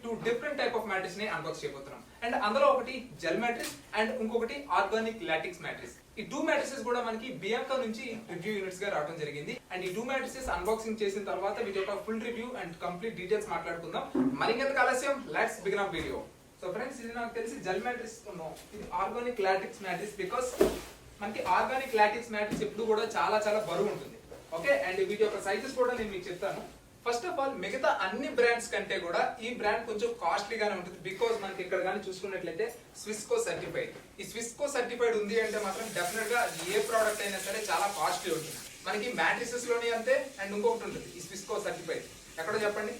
Two different type of mattress ని unbox చేయబోతున్నాం. And అందులో ఒకటి జెల్ మ్యాట్రెస్ అండ్ ఇంకొకటి ఆర్గానిక్ లాటెక్స్ మ్యాట్రెస్. ఈ టూ మ్యాట్రెసెస్ కూడా మనకి బియాంకా నుంచి రివ్యూ యూనిట్స్ గా రావడం జరిగింది. అండ్ ఈ టూ మ్యాట్రెసెస్ అన్బాక్సింగ్ చేసిన తర్వాత వీటి యొక్క full review and complete details మాట్లాడుకుందాం. మరింకెందుకు ఆలస్యం, let's begin up video. So friends, ఇది నాకు తెలిసి జెల్ మ్యాట్రెస్, ఇది ఆర్గానిక్ లాటెక్స్ మ్యాట్రెస్. బికాస్ మనకి ఆర్గానిక్ లాటెక్స్ మ్యాట్రెస్ ఎప్పుడు కూడా చాలా చాలా బరువు ఉంటుంది. ఓకే, అండ్ వీటి యొక్క సైజెస్ కూడా నేను మీకు చెప్తాను. ఫస్ట్ ఆఫ్ ఆల్, మిగతా అన్ని బ్రాండ్స్ కంటే కూడా ఈ బ్రాండ్ కొంచెం కాస్ట్లీగానే ఉంటుంది. బికాస్ మనకి ఇక్కడ కానీ చూసుకున్నట్లయితే స్విస్కో సర్టిఫైడ్. ఈ స్విస్కో సర్టిఫైడ్ ఉంది అంటే మాత్రం డెఫినెట్ గా ఏ ప్రోడక్ట్ అయినా సరే చాలా కాస్ట్లీ ఉంటుంది. మనకి మ్యాట్రిసెస్ లోనే అంతే. అండ్ ఇంకొకటి ఉంటుంది ఈ స్విస్కో సర్టిఫైడ్. ఎక్కడో చెప్పండి,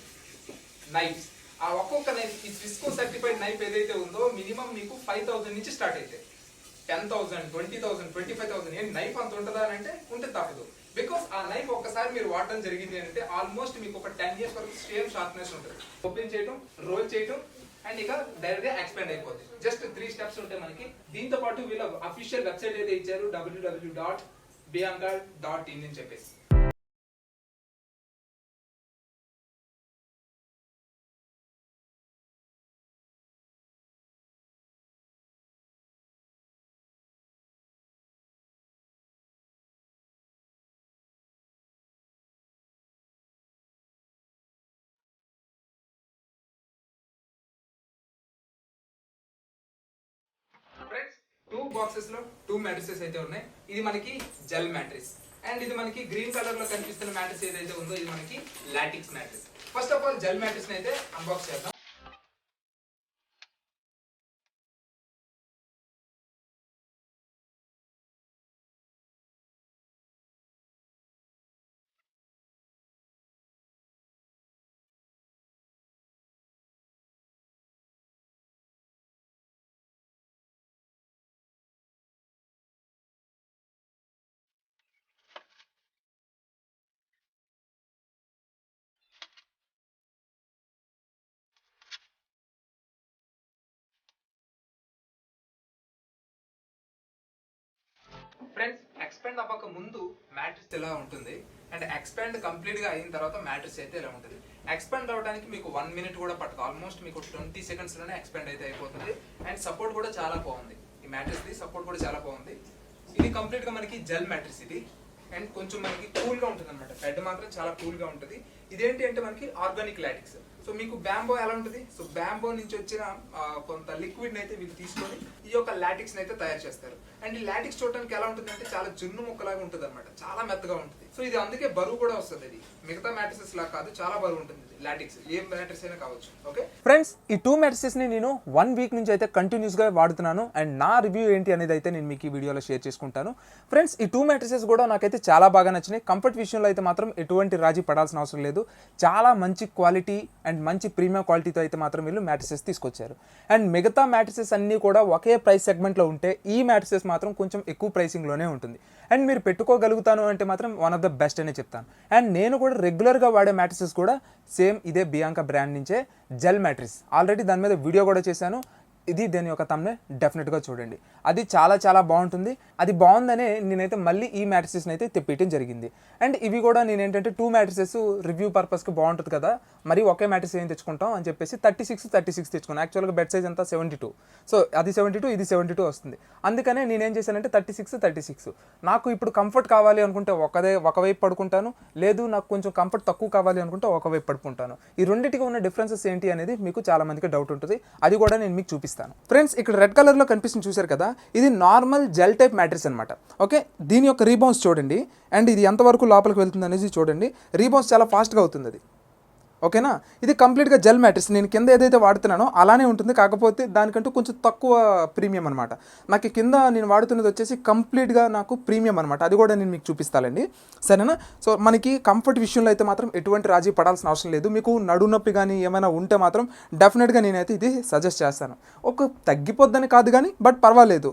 నైఫ్స్. ఆ ఒక్కొక్క నైఫ్, ఈ స్విస్కో సర్టిఫైడ్ నైఫ్ ఏదైతే ఉందో మినిమం మీకు 5,000 నుంచి స్టార్ట్ అయితే 10,000, 20,000, 25,000. ఏం నైఫ్ అంత ఉంటుందా అని అంటే ఉంటే తప్పదు. బికాస్ ఆ నైఫ్ ఒక్కసారి మీరు వాడటం జరిగింది అంటే ఆల్మోస్ట్ మీకు ఒక 10 years వరకు సేమ్ షార్ప్నెస్ ఉంటుంది. ఓపెన్ చేయడం, రోల్ చేయడం అండ్ ఇక డైరెక్ట్ గా ఎక్స్పాండ్ అయిపోతుంది. జస్ట్ 3 steps ఉంటాయి మనకి. దీంతో పాటు వీళ్ళ అఫీషియల్ వెబ్సైట్ అయితే ఇచ్చారు, www.bianca.in అని చెప్పేసి. ఫ్రెండ్స్, 2 boxes లో 2 మ్యాట్రెసెస్ అయితే ఉన్నాయి. ఇది మనకి జెల్ మ్యాట్రెస్ అండ్ ఇది మనకి గ్రీన్ కలర్ లో కనిపిస్తున్న మ్యాట్రెస్ ఏదైతే ఉందో ఇది మనకి LaTeX mattress. First of all gel mattress ని అయితే అన్బాక్స్ చేద్దాం. ఫ్రెండ్స్, ఎక్స్పాండ్ అవ్వక ముందు మ్యాట్రెస్ ఎలా ఉంటుంది అండ్ ఎక్స్పాండ్ కంప్లీట్ గా అయిన తర్వాత మ్యాట్రెస్ అయితే ఎలా ఉంటుంది. ఎక్స్పాండ్ అవడానికి మీకు 1 minute కూడా పట్టదు. ఆల్మోస్ట్ మీకు 20 seconds లోనే ఎక్స్పాండ్ అయితే అయిపోతుంది. అండ్ సపోర్ట్ కూడా చాలా బాగుంది. ఈ మ్యాట్రెస్ ది సపోర్ట్ కూడా చాలా బాగుంది. ఇది కంప్లీట్ గా మనకి జెల్ మ్యాట్రెస్ ఇది. అండ్ కొంచెం మనకి కూల్ గా ఉంటుంది అనమాట. బెడ్ మాత్రం చాలా కూల్ గా ఉంటుంది. ఇదేంటి అంటే మనకి ఆర్గానిక్ లాటెక్స్. సో మీకు బ్యాంబో ఎలా ఉంటుంది, సో బ్యాంబో నుంచి వచ్చిన కొంత లిక్విడ్ అయితే వీళ్ళు తీసుకొని ఈ యొక్క లాటెక్స్ అయితే తయారు చేస్తారు. అండ్ ఈ లాటెక్స్ చూడడానికి ఎలా ఉంటుంది అంటే చాలా జున్ను ముక్కలాగా ఉంటుంది అనమాట. చాలా మెత్తగా ఉంటుంది. సో ఇది అందుకే బరువు కూడా వస్తుంది. ఇది మిగతా మ్యాట్రెసెస్ లా కాదు, చాలా బరువు ఉంటుంది లాటెక్స్. ఏ మ్యాట్రెస్ అయినా కావచ్చు. ఓకే ఫ్రెండ్స్, ఈ 2 మ్యాట్రెసెస్ ని నేను 1 week నుంచి అయితే కంటిన్యూస్ గా వాడుతున్నాను. అండ్ నా రివ్యూ ఏంటి అనేది అయితే నేను మీకు ఈ వీడియోలో షేర్ చేసుకుంటాను. ఫ్రెండ్స్, ఈ 2 మ్యాట్రెసెస్ కూడా నాకైతే చాలా బాగా నచ్చినాయి. కంఫర్ట్ విషయంలో అయితే మాత్రం ఎటువంటి రాజీ పడాల్సిన అవసరం లేదు. చాలా మంచి క్వాలిటీ అండ్ మంచి ప్రీమియం క్వాలిటీతో అయితే మాత్రం వీళ్ళు మ్యాట్రెసెస్ తీసుకొచ్చారు. అండ్ మిగతా మ్యాట్రెసెస్ అన్నీ కూడా ఒకే ప్రైస్ సెగ్మెంట్లో ఉంటే ఈ మ్యాట్రెసెస్ మాత్రం కొంచెం ఎక్కువ ప్రైసింగ్లోనే ఉంటుంది. అండ్ మీరు పెట్టుకోగలుగుతాను అంటే మాత్రం వన్ ఆఫ్ ద బెస్ట్ అనే చెప్తాను. అండ్ నేను కూడా రెగ్యులర్గా వాడే మ్యాట్రెసెస్ కూడా సేమ్ ఇదే బియాంకా బ్రాండ్ నుంచే జెల్ మ్యాట్రెస్. ఆల్రెడీ దాని మీద వీడియో కూడా చేశాను. ఇది దీని యొక్క తమ్నే డెఫినెట్గా చూడండి. అది చాలా చాలా బాగుంటుంది. అది బాగుందనే నేనైతే మళ్ళీ ఈ మ్యాట్రెసెస్ని అయితే తెప్పించడం జరిగింది. అండ్ ఇవి కూడా నేను ఏంటంటే 2 మ్యాట్రెసెస్ రివ్యూ పర్పస్కి బాగుంటుంది కదా, మరి ఒకే మ్యాట్రెస్ ఏం తెచ్చుకుంటాం అని చెప్పేసి 36 తెచ్చుకున్నాను. యాక్చువల్గా బెడ్ సైజ్ అంతా 72. సో అది 72, ఇది 72 వస్తుంది. అందుకనే నేనేం చేశానంటే 36. నాకు ఇప్పుడు కంఫర్ట్ కావాలి అనుకుంటే ఒకవైపు పడుకుంటాను, లేదు నాకు కొంచెం కంఫర్ట్ తక్కువ కావాలి అనుకుంటే ఒకవైపు పడుకుంటాను. ఈ రెండింటికి ఉన్న డిఫరెన్సెస్ ఏంటి అనేది మీకు చాలా మందికి డౌట్ ఉంటుంది. అది కూడా నేను మీకు చూపిస్తాను. ఫ్రెండ్స్, ఇక్కడ రెడ్ కలర్ లో కనిపిస్తుంది చూసారు కదా, ఇది నార్మల్ జెల్ టైప్ మ్యాట్రెస్ అనమాట. ఓకే, దీని యొక్క రీబౌన్స్ చూడండి. అండ్ ఇది ఎంతవరకు లోపలికి వెళ్తుంది అనేది చూడండి. రీబౌన్స్ చాలా ఫాస్ట్గా అవుతుంది అది. ఓకేనా, ఇది కంప్లీట్గా జెల్ మ్యాట్రెస్. నేను కింద ఏదైతే వాడుతున్నానో అలానే ఉంటుంది, కాకపోతే దానికంటూ కొంచెం తక్కువ ప్రీమియం అనమాట. నాకు కింద నేను వాడుతున్నది వచ్చేసి కంప్లీట్గా నాకు ప్రీమియం అనమాట. అది కూడా నేను మీకు చూపిస్తానండి, సరేనా. సో మనకి కంఫర్ట్ విషయంలో అయితే మాత్రం ఎటువంటి రాజీ పడాల్సిన అవసరం లేదు. మీకు నడునొప్పి కానీ ఏమైనా ఉంటే మాత్రం డెఫినెట్గా నేనైతే ఇది సజెస్ట్ చేస్తాను. ఒక తగ్గిపోద్దని కాదు కానీ బట్ పర్వాలేదు.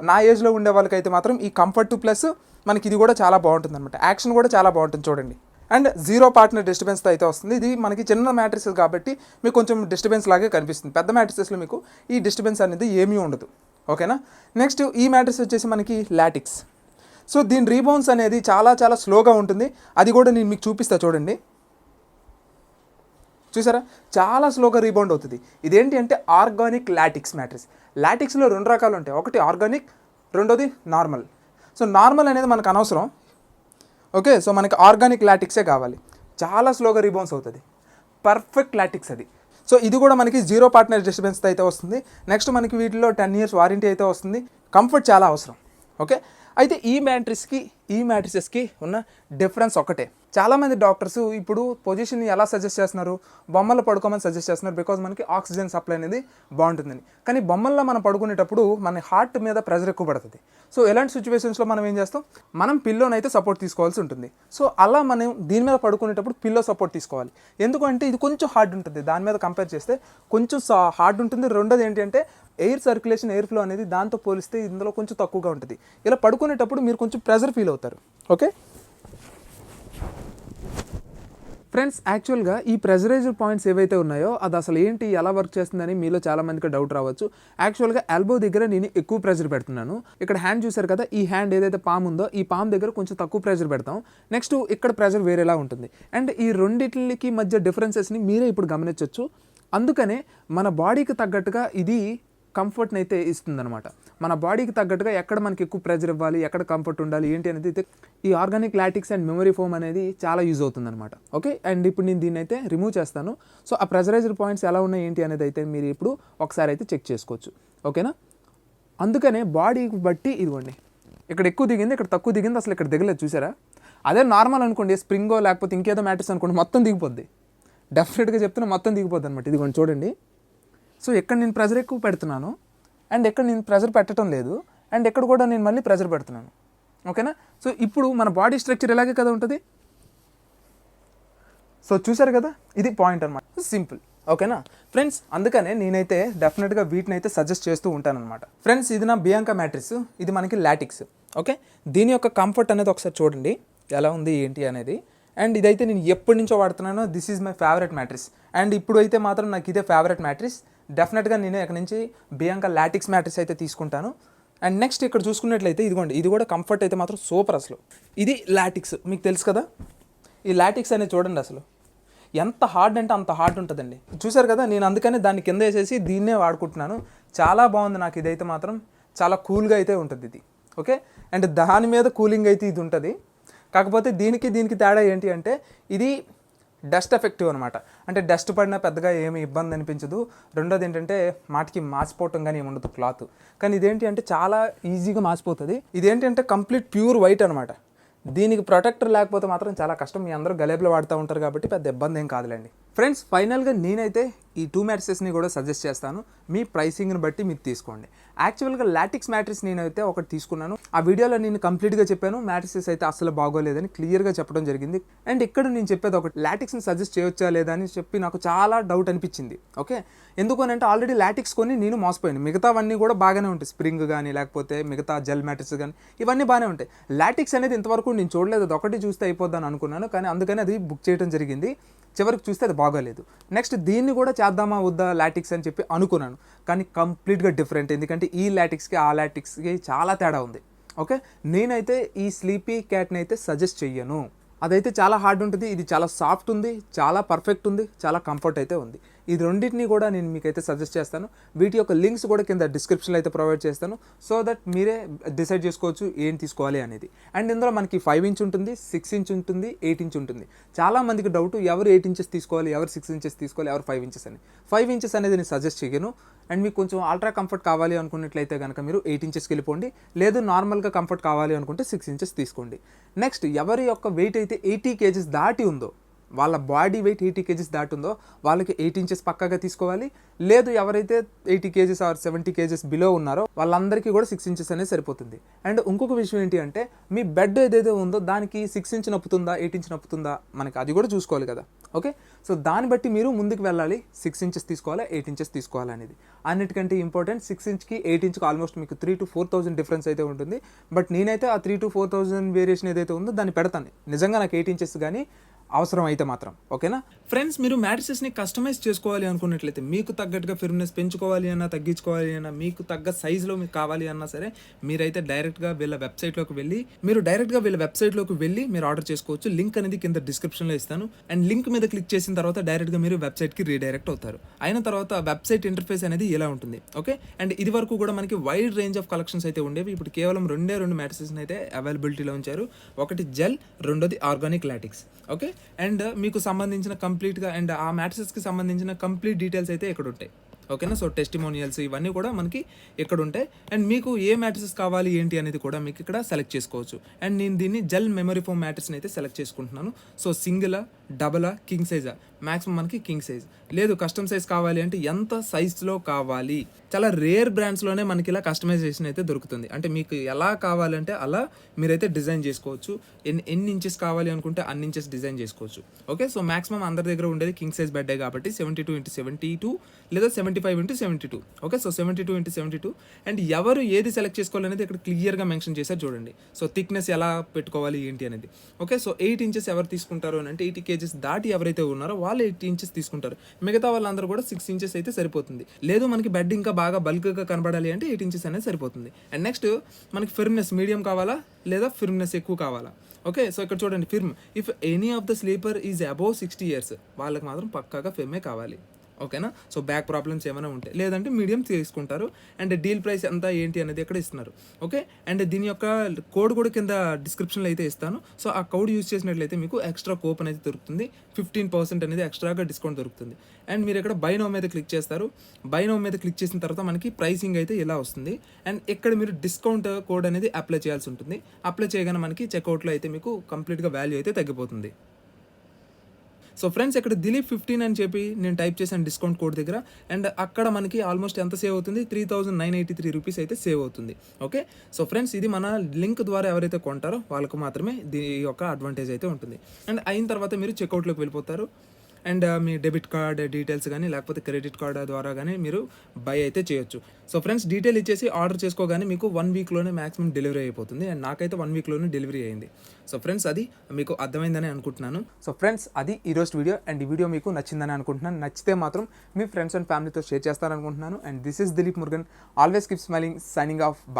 నా ఏజ్లో ఉండే వాళ్ళకైతే మాత్రం ఈ కంఫర్ట్ ప్లస్ మనకి ఇది కూడా చాలా బాగుంటుంది అనమాట. యాక్షన్ కూడా చాలా బాగుంటుంది చూడండి. అండ్ జీరో పార్ట్నర్ డిస్టర్బెన్స్తో అయితే వస్తుంది. ఇది మనకి చిన్న మ్యాట్రిసెస్ కాబట్టి మీకు కొంచెం డిస్టర్బెన్స్ లాగే కనిపిస్తుంది. పెద్ద మ్యాట్రిసెస్లో మీకు ఈ డిస్టర్బెన్స్ అనేది ఏమీ ఉండదు. ఓకేనా. నెక్స్ట్ ఈ మ్యాట్రిస్ వచ్చేసి మనకి లాటిక్స్. సో దీని రీబౌన్స్ అనేది చాలా చాలా స్లోగా ఉంటుంది. అది కూడా నేను మీకు చూపిస్తా చూడండి. చూసారా, చాలా స్లోగా రీబౌండ్ అవుతుంది. ఇదేంటి అంటే ఆర్గానిక్ లాటిక్స్ మ్యాట్రిస్. లాటిక్స్లో 2 రకాలు ఉంటాయి. ఒకటి ఆర్గానిక్, రెండోది నార్మల్. సో నార్మల్ అనేది మనకు అనవసరం. ఓకే, సో మనకి ఆర్గానిక్ లాటిక్సే కావాలి. చాలా స్లోగా రీబౌన్స్ అవుతుంది. పర్ఫెక్ట్ లాటిక్స్ అది. సో ఇది కూడా మనకి జీరో పార్ట్నర్ డిస్టర్బెన్స్తో అయితే వస్తుంది. నెక్స్ట్ మనకి వీటిలో 10 years వారంటీ అయితే వస్తుంది. కంఫర్ట్ చాలా అవసరం. ఓకే, అయితే ఈ మ్యాట్రిసెస్కి ఉన్న డిఫరెన్స్ ఒకటే. చాలామంది డాక్టర్స్ ఇప్పుడు పొజిషన్ని ఎలా సజెస్ట్ చేస్తున్నారు, బొమ్మల్లో పడుకోమని సజెస్ట్ చేస్తున్నారు. బికాజ్ మనకి ఆక్సిజన్ సప్లై అనేది బాగుంటుందని. కానీ బొమ్మల్లో మనం పడుకునేటప్పుడు మన హార్ట్ మీద ప్రెజర్ ఎక్కువ పడుతుంది. సో ఎలాంటి సిచ్యువేషన్స్లో మనం ఏం చేస్తాం, మనం పిల్లోనైతే సపోర్ట్ తీసుకోవాల్సి ఉంటుంది. సో అలా మనం దీని మీద పడుకునేటప్పుడు పిల్లో సపోర్ట్ తీసుకోవాలి. ఎందుకంటే ఇది కొంచెం హార్డ్ ఉంటుంది, దాని మీద కంపేర్ చేస్తే కొంచెం హార్డ్ ఉంటుంది. రెండోది ఏంటంటే ఎయిర్ సర్క్యులేషన్, ఎయిర్ ఫ్లో అనేది దాంతో పోలిస్తే ఇందులో కొంచెం తక్కువగా ఉంటుంది. ఇలా పడుకునేటప్పుడు మీరు కొంచెం ప్రెజర్ ఫీల్ అవుతారు. ఓకే ఫ్రెండ్స్, యాక్చువల్గా ఈ ప్రెజరైజర్ పాయింట్స్ ఏవైతే ఉన్నాయో అది అసలు ఏంటి, ఎలా వర్క్ చేస్తుందని మీలో చాలామందికి డౌట్ రావచ్చు. యాక్చువల్గా ఎల్బో దగ్గర నేను ఎక్కువ ప్రెజర్ పెడుతున్నాను. ఇక్కడ హ్యాండ్ చూసారు కదా, ఈ హ్యాండ్ ఏదైతే పామ్ ఉందో ఈ పామ్ దగ్గర కొంచెం తక్కువ ప్రెజర్ పెడతాం. నెక్స్ట్ ఇక్కడ ప్రెజర్ వేరేలా ఉంటుంది. అండ్ ఈ రెండిట్లకి మధ్య డిఫరెన్సెస్ని మీరే ఇప్పుడు గమనించవచ్చు. అందుకనే మన బాడీకి తగ్గట్టుగా ఇది కంఫర్ట్ని అయితే ఇస్తుందన్నమాట. మన బాడీకి తగ్గట్టుగా ఎక్కడ మనకి ఎక్కువ ప్రెజర్ ఇవ్వాలి, ఎక్కడ కంఫర్ట్ ఉండాలి ఏంటి అనేది అయితే ఈ ఆర్గానిక్ లాటిక్స్ అండ్ మెమరీ ఫోమ్ అనేది చాలా యూజ్ అవుతుందన్నమాట. ఓకే, అండ్ ఇప్పుడు నేను దీన్ని అయితే రిమూవ్ చేస్తాను. సో ఆ ప్రెజరైజర్ పాయింట్స్ ఎలా ఉన్నాయి ఏంటి అనేది అయితే మీరు ఇప్పుడు ఒకసారి అయితే చెక్ చేసుకోవచ్చు. ఓకేనా. అందుకనే బాడీకి బట్టి ఇదిగోండి, ఇక్కడ ఎక్కువ దిగింది, ఇక్కడ తక్కువ దిగింది, అసలు ఇక్కడ దిగలేదు. చూసారా, అదే నార్మల్ అనుకోండి, స్ప్రింగో లేకపోతే ఇంకేదో మ్యాట్రిస్ అనుకోండి, మొత్తం దిగిపోద్ది. డెఫినెట్గా చెప్తున్నా, మొత్తం దిగిపోద్ది అనమాట. ఇదిగోండి చూడండి. సో ఎక్కడ నేను ప్రెజర్ ఎక్కువ పెడుతున్నాను అండ్ ఎక్కడ నేను ప్రెజర్ పెట్టడం లేదు, అండ్ ఎక్కడ కూడా నేను మళ్ళీ ప్రెజర్ పెడుతున్నాను. ఓకేనా. సో ఇప్పుడు మన బాడీ స్ట్రక్చర్ ఇలాగే కదా ఉంటుంది. సో చూసారు కదా, ఇది పాయింట్ అనమాట. సింపుల్. ఓకేనా ఫ్రెండ్స్, అందుకనే నేనైతే డెఫినెట్గా వీటిని అయితే సజెస్ట్ చేస్తూ ఉంటాను అనమాట. ఫ్రెండ్స్, ఇది నా బియాంకా మ్యాట్రిస్. ఇది మనకి లాటిక్స్. ఓకే, దీని యొక్క కంఫర్ట్ అనేది ఒకసారి చూడండి ఎలా ఉంది ఏంటి అనేది. అండ్ ఇదైతే నేను ఎప్పటి నుంచో వాడుతున్నాను. This is my favourite mattress. And ఇప్పుడు అయితే మాత్రం నాకు ఇదే ఫేవరెట్ మ్యాట్రిస్. డెఫినెట్గా నేను ఇక్కడ నుంచి బియాంకా లాటిక్స్ మ్యాట్రిస్ అయితే తీసుకుంటాను. అండ్ నెక్స్ట్ ఇక్కడ చూసుకున్నట్లయితే ఇదిగోండి, ఇది కూడా కంఫర్ట్ అయితే మాత్రం సూపర్. అసలు ఇది లాటిక్స్ మీకు తెలుసు కదా. ఈ లాటిక్స్ అనేది చూడండి అసలు ఎంత హార్డ్ అంటే అంత హార్డ్ ఉంటుందండి. చూసారు కదా, నేను అందుకనే దాన్ని కింద వేసేసి దీన్నే వాడుకుంటున్నాను. చాలా బాగుంది నాకు. ఇదైతే మాత్రం చాలా కూల్గా అయితే ఉంటుంది ఇది. ఓకే, అండ్ దాని మీద కూలింగ్ అయితే ఇది ఉంటుంది. కాకపోతే దీనికి తేడా ఏంటి అంటే ఇది డస్ట్ ఎఫెక్టివ్ అనమాట. అంటే డస్ట్ పడినా పెద్దగా ఏమి ఇబ్బంది అనిపించదు. రెండోది ఏంటంటే మాటికి మాసిపోవటం కానీ ఏమి ఉండదు క్లాత్. కానీ ఇదేంటి అంటే చాలా ఈజీగా మాసిపోతుంది. ఇదేంటి అంటే కంప్లీట్ ప్యూర్ వైట్ అనమాట. దీనికి ప్రొటెక్టర్ లేకపోతే మాత్రం చాలా కష్టం. మీ అందరూ గలేబులో వాడుతూ ఉంటారు కాబట్టి పెద్ద ఇబ్బంది ఏం కాదులేండి. ఫ్రెండ్స్, ఫైనల్గా నేనైతే ఈ 2 మ్యాట్రిసెస్ని కూడా సజెస్ట్ చేస్తాను. మీ ప్రైసింగ్ని బట్టి మీరు తీసుకోండి. యాక్చువల్గా లాటిక్స్ మ్యాట్రిస్ నేనైతే ఒకటి తీసుకున్నాను. ఆ వీడియోలో నేను కంప్లీట్గా చెప్పాను, మ్యాట్రిసెస్ అయితే అసలు బాగోలేదని క్లియర్గా చెప్పడం జరిగింది. అండ్ ఇక్కడ నేను చెప్పేది ఒకటి, లాటిక్స్ని సజెస్ట్ చేయొచ్చా లేదా అని చెప్పి నాకు చాలా డౌట్ అనిపించింది. ఓకే, ఎందుకనంటే ఆల్రెడీ లాటిక్స్ కొని నేను మోసపోయాను. మిగతావన్నీ కూడా బాగానే ఉంటాయి, స్ప్రింగ్ కానీ లేకపోతే మిగతా జెల్ మ్యాట్రిస్ కానీ ఇవన్నీ బాగానే ఉంటాయి. లాటిక్స్ అనేది ఇంతవరకు నేను చూడలేదు. అది ఒకటి చూస్తే అయిపోద్దని అనుకున్నాను, కానీ అందుకని అది బుక్ చేయడం జరిగింది. చివరికి చూస్తే అది బాగోలేదు. నెక్స్ట్ దీన్ని కూడా చేద్దామా వద్దా లాటిక్స్ అని చెప్పి అనుకున్నాను, కానీ కంప్లీట్గా డిఫరెంట్. ఎందుకంటే ఈ లాటిక్స్కి ఆ లాటిక్స్కి చాలా తేడా ఉంది. ఓకే, నేనైతే ఈ స్లీపీ క్యాట్ని అయితే సజెస్ట్ చెయ్యను. అదైతే చాలా హార్డ్ ఉంటుంది, ఇది చాలా సాఫ్ట్ ఉంది, చాలా పర్ఫెక్ట్ ఉంది, చాలా కంఫర్ట్ అయితే ఉంది. ఈ రెండింటిని కూడా నేను మీకైతే సజెస్ట్ చేస్తాను. వీటి యొక్క లింక్స్ కూడా కింద డిస్క్రిప్షన్లో అయితే ప్రొవైడ్ చేస్తాను. సో దట్ మీరే డిసైడ్ చేసుకోవచ్చు ఏం తీసుకోవాలి అనేది. అండ్ ఇందులో మనకి 5 inch ఉంటుంది, 6 inch ఉంటుంది, 8 inch ఉంటుంది. చాలా మందికి డౌట్, ఎవరు 8 inches తీసుకోవాలి, ఎవరు 6 inches తీసుకోవాలి, ఎవరు 5 inches అని. 5 inches అనేది నేను సజెస్ట్ చేయను. అండ్ మీకు కొంచెం అల్ట్రా కంఫర్ట్ కావాలి అనుకున్నట్లయితే కనుక మీరు 8 inchesకి వెళ్ళిపోండి. లేదు నార్మల్గా కంఫర్ట్ కావాలి అనుకుంటే 6 inches తీసుకోండి. నెక్స్ట్ ఎవరి యొక్క వెయిట్ అయితే 80 kgs దాటి ఉందో, వాళ్ళ బాడీ వెయిట్ 80 kgs దాటి ఉందో వాళ్ళకి 8 inches పక్కాగా తీసుకోవాలి. లేదు ఎవరైతే 80 kgs ఆర్ 70 kgs బిలో ఉన్నారో వాళ్ళందరికీ కూడా 6 inches అనేది సరిపోతుంది. అండ్ ఇంకొక విషయం ఏంటి అంటే మీ బెడ్ ఏదైతే ఉందో దానికి 6 inch నప్పుతుందా 8 inch నప్పుతుందా మనకి అది కూడా చూసుకోవాలి కదా. ఓకే, సో దాన్ని బట్టి మీరు ముందుకు వెళ్ళాలి. 6 inches తీసుకోవాలా 8 inches తీసుకోవాలి అనేది అన్నిటికంటే ఇంపార్టెంట్. 6 inchకి 8 inchకి ఆల్మోస్ట్ మీకు 3,000 to 4,000 డిఫరెన్స్ అయితే ఉంటుంది. బట్ నేనైతే ఆ 3,000 to 4,000 వేరియేషన్ ఏదైతే ఉందో దాన్ని పెడతాను. నిజంగా నాకు 8 inches కానీ అవసరం అయితే మాత్రం. ఓకేనా ఫ్రెండ్స్, మీరు మ్యాట్రిసెస్ని కస్టమైజ్ చేసుకోవాలి అనుకున్నట్లయితే, మీకు తగ్గట్టుగా ఫిర్మ్నెస్ పెంచుకోవాలి అన్నా తగ్గించుకోవాలి అన్నా, మీకు తగ్గ సైజులో మీకు కావాలి అన్నా సరే, మీరైతే డైరెక్ట్గా వీళ్ళ వెబ్సైట్లోకి వెళ్ళి మీరు ఆర్డర్ చేసుకోవచ్చు. లింక్ అనేది కింద డిస్క్రిప్షన్లో ఇస్తాను. అండ్ లింక్ మీద క్లిక్ చేసిన తర్వాత డైరెక్ట్గా మీరు వెబ్సైట్కి రీడైరెక్ట్ అవుతారు. అయిన తర్వాత వెబ్సైట్ ఇంటర్ఫేస్ అనేది ఇలా ఉంటుంది. ఓకే, అండ్ ఇది వరకు కూడా మనకి వైడ్ రేంజ్ ఆఫ్ కలెక్షన్స్ అయితే ఉండేవి. ఇప్పుడు కేవలం రెండు మ్యాట్రిసెస్ని అయితే అవైలబిలిటీలో ఉంచారు. ఒకటి జెల్, రెండోది ఆర్గానిక్ లాటెక్స్. ఓకే, అండ్ మీకు సంబంధించిన కంప్లీట్గా అండ్ ఆ మ్యాట్రిసెస్కి సంబంధించిన కంప్లీట్ డీటెయిల్స్ అయితే ఇక్కడ ఉంటాయి. ఓకేనా, సో టెస్టిమోనియల్స్ ఇవన్నీ కూడా మనకి ఇక్కడ ఉంటాయి. అండ్ మీకు ఏ మ్యాట్రిసెస్ కావాలి ఏంటి అనేది కూడా మీకు ఇక్కడ సెలెక్ట్ చేసుకోవచ్చు. అండ్ నేను దీన్ని జెల్ మెమరీ ఫోమ్ మ్యాట్రిస్ని అయితే సెలెక్ట్ చేసుకుంటున్నాను. సో సింగిలా, డబలా, కింగ్ సైజా? మ్యాక్సిమం మనకి కింగ్ సైజ్. లేదు కస్టమ్ సైజ్ కావాలి అంటే ఎంత సైజ్లో కావాలి? చాలా రేర్ బ్రాండ్స్లోనే మనకి ఇలా కస్టమైజేషన్ అయితే దొరుకుతుంది. అంటే మీకు ఎలా కావాలంటే అలా మీరైతే డిజైన్ చేసుకోవచ్చు. ఎన్ని ఇంచెస్ కావాలి అనుకుంటే అన్ని ఇంచెస్ డిజైన్ చేసుకోవచ్చు. ఓకే, సో మాక్సిమం అందరి దగ్గర ఉండేది కింగ్ సైజ్ బెడ్డే కాబట్టి 72x72 లేదా 75x72. Okay, so 72x72. And ఎవరు ఏది సెలెక్ట్ చేసుకోవాలనేది ఇక్కడ క్లియర్గా మెన్షన్ చేశారు చూడండి. సో థిక్నెస్ ఎలా పెట్టుకోవాలి ఏంటి అనేది. ఓకే, సో 8 ఇంచెస్ ఎవరు తీసుకుంటారు అని అంటే 80 kgs దాటి ఎవరైతే ఉన్నారో వాళ్ళు 8 ఇంచెస్ తీసుకుంటారు. మిగతా వాళ్ళందరూ కూడా 6 ఇంచెస్ అయితే సరిపోతుంది. లేదు మనకి బెడ్ ఇంకా బాగా బల్క్గా కనబడాలి అంటే 8 ఇంచెస్ అనేది సరిపోతుంది. అండ్ నెక్స్ట్ మనకి ఫిర్మ్నెస్ మీడియం కావాలా లేదా ఫిర్మ్నెస్ ఎక్కువ కావాలా? ఓకే, సో ఇక్కడ చూడండి, firm if any of the sleeper is above 60 years వాళ్ళకి మాత్రం పక్కాగా ఫిర్మే కావాలి. ఓకేనా, సో బ్యాక్ ప్రాబ్లమ్స్ ఏమైనా ఉంటాయి, లేదంటే మీడియం తీసుకుంటారు. అండ్ డీల్ ప్రైస్ ఎంత ఏంటి అనేది ఇక్కడ ఇస్తున్నారు. ఓకే, అండ్ దీని యొక్క కోడ్ కూడా కింద డిస్క్రిప్షన్లో అయితే ఇస్తాను. సో ఆ కోడ్ యూజ్ చేసినట్లయితే మీకు ఎక్స్ట్రా కూపన్ అయితే దొరుకుతుంది. 15% అనేది ఎక్స్ట్రాగా డిస్కౌంట్ దొరుకుతుంది. అండ్ మీరు ఇక్కడ బై నౌ మీద క్లిక్ చేస్తారు. బై నౌ మీద క్లిక్ చేసిన తర్వాత మనకి ప్రైసింగ్ అయితే ఇలా వస్తుంది. అండ్ ఇక్కడ మీరు డిస్కౌంట్ కోడ్ అనేది అప్లై చేయాల్సి ఉంటుంది. అప్లై చేయగానే మనకి చెక్అవుట్లో అయితే మీకు కంప్లీట్గా వాల్యూ అయితే తగ్గిపోతుంది. సో ఫ్రెండ్స్, ఇక్కడ దిలీప్ 15 అని చెప్పి నేను టైప్ చేశాను డిస్కౌంట్ కోడ్ దగ్గర. అండ్ అక్కడ మనకి ఆల్మోస్ట్ ఎంత సేవ్ అవుతుంది? 3983 రూపీస్ అయితే సేవ్ అవుతుంది. ఓకే, సో ఫ్రెండ్స్, ఇది మన లింక్ ద్వారా ఎవరైతే కొంటారో వాళ్ళకు మాత్రమే దీని యొక్క అడ్వాంటేజ్ అయితే ఉంటుంది. అండ్ అయిన తర్వాత మీరు చెక్అవుట్లోకి వెళ్ళిపోతారు. And me debit card details కానీ లేకపోతే క్రెడిట్ కార్డ్ ద్వారా కానీ మీరు బై అయితే చేయొచ్చు. సో ఫ్రెండ్స్, డీటెయిల్ ఇచ్చేసి ఆర్డర్ చేసుకోగానే మీకు 1 వీక్లోనే మ్యాక్సిమం డెలివరీ అయిపోతుంది. అండ్ నాకైతే 1 వీక్లోనే డెలివరీ అయింది. సో ఫ్రెండ్స్, అది మీకు అర్థమైందని అనుకుంటున్నాను. సో ఫ్రెండ్స్, అది ఈరోజు వీడియో. అండ్ ఈ వీడియో మీకు నచ్చిందని అనుకుంటున్నాను. నచ్చితే మాత్రం మీ ఫ్రెండ్స్ అండ్ ఫ్యామిలీతో షేర్ చేస్తారనుకుంటున్నాను. And this is Dilip Murugan. Always keep smiling. Signing off. Bye.